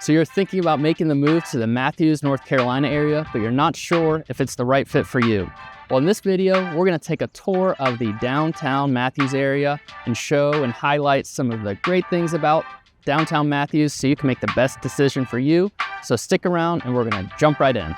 So you're thinking about making the move to the Matthews, North Carolina area, but you're not sure if it's the right fit for you. Well, in this video, we're gonna take a tour of the downtown Matthews area and show and highlight some of the great things about downtown Matthews so you can make the best decision for you. So stick around and we're gonna jump right in.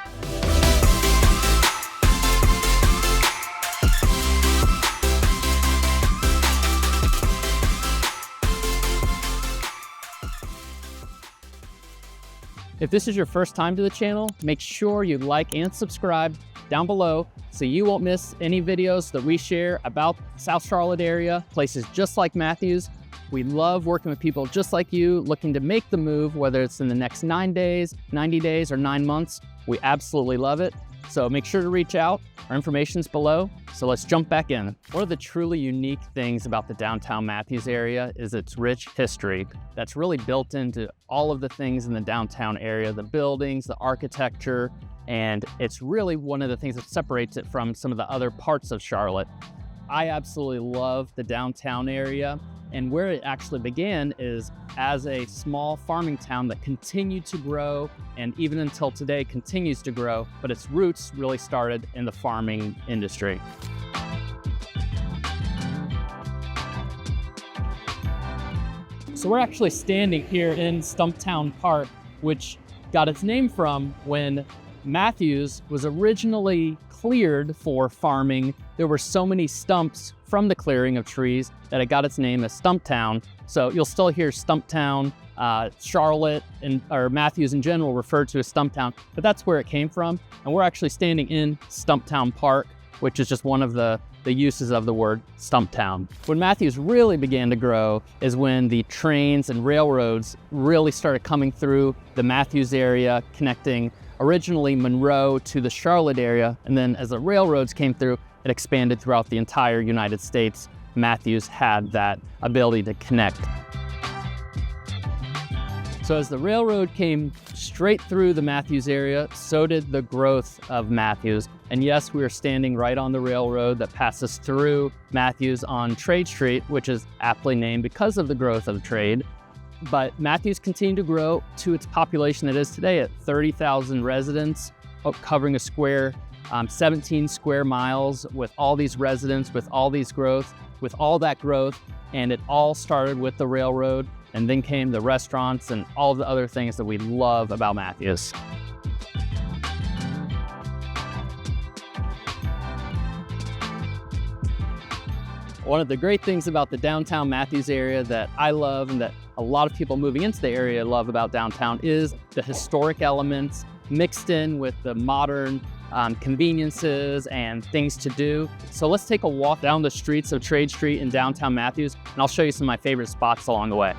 If this is your first time to the channel, make sure you like and subscribe down below so you won't miss any videos that we share about South Charlotte area, places just like Matthews. We love working with people just like you looking to make the move, whether it's in the next 9 days, 90 days, or 9 months. We absolutely love it. So make sure to reach out. Our information's below. So let's jump back in. One of the truly unique things about the downtown Matthews area is its rich history that's really built into all of the things in the downtown area, the buildings, the architecture, and it's really one of the things that separates it from some of the other parts of Charlotte. I absolutely love the downtown area, and where it actually began is as a small farming town that continued to grow and even until today continues to grow, but its roots really started in the farming industry. So we're actually standing here in Stumptown Park, which got its name from when Matthews was originally cleared for farming. There were so many stumps from the clearing of trees that it got its name as Stumptown. So you'll still hear Stumptown, Charlotte, or Matthews in general referred to as Stumptown, but that's where it came from. And we're actually standing in Stumptown Park, which is just one of the uses of the word Stumptown. When Matthews really began to grow is when the trains and railroads really started coming through the Matthews area, connecting originally Monroe to the Charlotte area, and then as the railroads came through, it expanded throughout the entire United States. Matthews had that ability to connect. So as the railroad came straight through the Matthews area, so did the growth of Matthews. And yes, we are standing right on the railroad that passes through Matthews on Trade Street, which is aptly named because of the growth of trade. But Matthews continued to grow to its population that is today at 30,000 residents, covering a square 17 square miles with all these residents, with all that growth, and it all started with the railroad, and then came the restaurants and all the other things that we love about Matthews. One of the great things about the downtown Matthews area that I love and that a lot of people moving into the area love about downtown is the historic elements mixed in with the modern conveniences and things to do. So let's take a walk down the streets of Trade Street in downtown Matthews, and I'll show you some of my favorite spots along the way.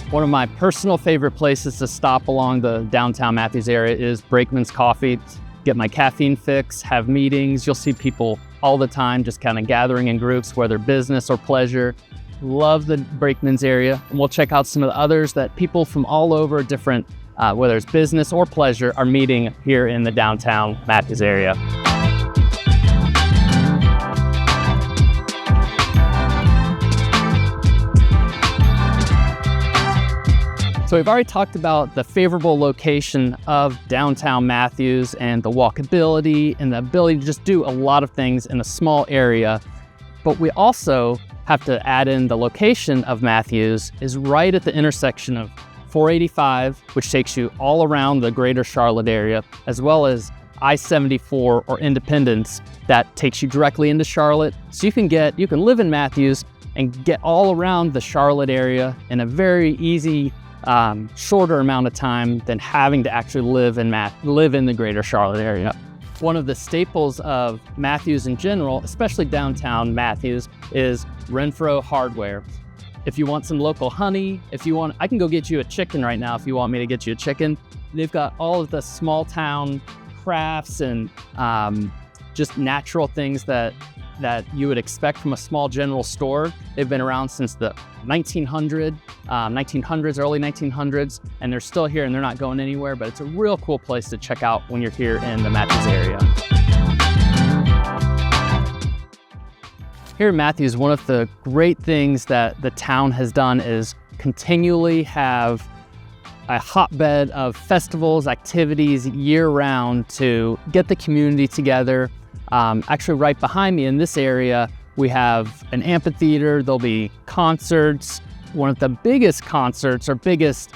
One of my personal favorite places to stop along the downtown Matthews area is Brakeman's Coffee. Get my caffeine fix, have meetings. You'll see people all the time just kind of gathering in groups, whether business or pleasure. Love the Brakeman's area, and we'll check out some of the others that people from all over different, whether it's business or pleasure, are meeting here in the downtown Matthews area. So we've already talked about the favorable location of downtown Matthews and the walkability and the ability to just do a lot of things in a small area. But we also have to add in the location of Matthews is right at the intersection of 485, which takes you all around the greater Charlotte area, as well as I-74 or Independence that takes you directly into Charlotte. So you can live in Matthews and get all around the Charlotte area in a very easy, shorter amount of time than having to actually live in the greater Charlotte area. One of the staples of Matthews in general, especially downtown Matthews, is Renfrow Hardware. If you want some local honey, I can go get you a chicken right now if you want me to get you a chicken. They've got all of the small town crafts and just natural things that you would expect from a small general store. They've been around since the 1900s, early 1900s, and they're still here and they're not going anywhere, but it's a real cool place to check out when you're here in the Matthews area. Here in Matthews, one of the great things that the town has done is continually have a hotbed of festivals, activities year-round to get the community together. Actually, right behind me in this area, we have an amphitheater. There'll be concerts. One of the biggest concerts or biggest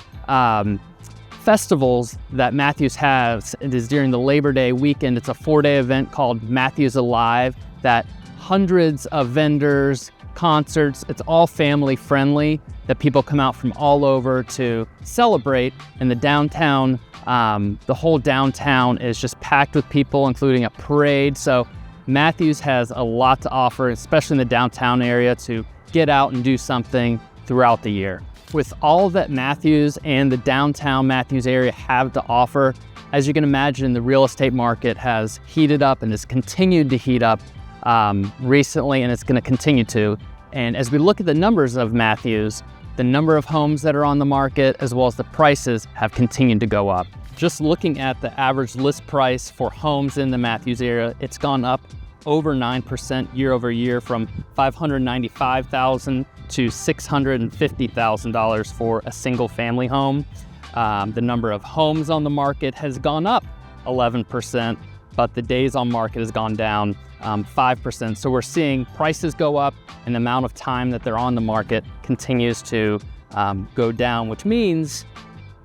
festivals that Matthews has is during the Labor Day weekend. It's a 4-day event called Matthews Alive that hundreds of vendors, concerts, it's all family friendly, that people come out from all over to celebrate. And the downtown, the whole downtown is just packed with people, including a parade. So Matthews has a lot to offer, especially in the downtown area, to get out and do something throughout the year. With all that Matthews and the downtown Matthews area have to offer, as you can imagine, the real estate market has heated up and has continued to heat up recently, and it's going to continue to. And as we look at the numbers of Matthews, the number of homes that are on the market as well as the prices have continued to go up. Just looking at the average list price for homes in the Matthews area, it's gone up over 9% year over year, from $595,000 to $650,000 for a single family home. The number of homes on the market has gone up 11%, but the days on market has gone down 5%. So we're seeing prices go up and the amount of time that they're on the market continues to go down, which means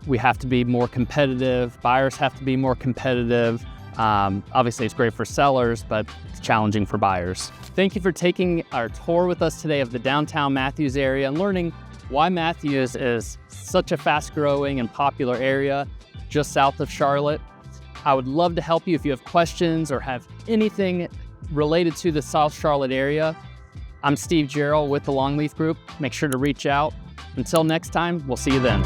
we have to be more competitive. Buyers have to be more competitive. Obviously, it's great for sellers, but it's challenging for buyers. Thank you for taking our tour with us today of the downtown Matthews area and learning why Matthews is such a fast-growing and popular area just south of Charlotte. I would love to help you if you have questions or have anything related to the South Charlotte area. I'm Steve Gerald with the Longleaf Group. Make sure to reach out. Until next time, we'll see you then.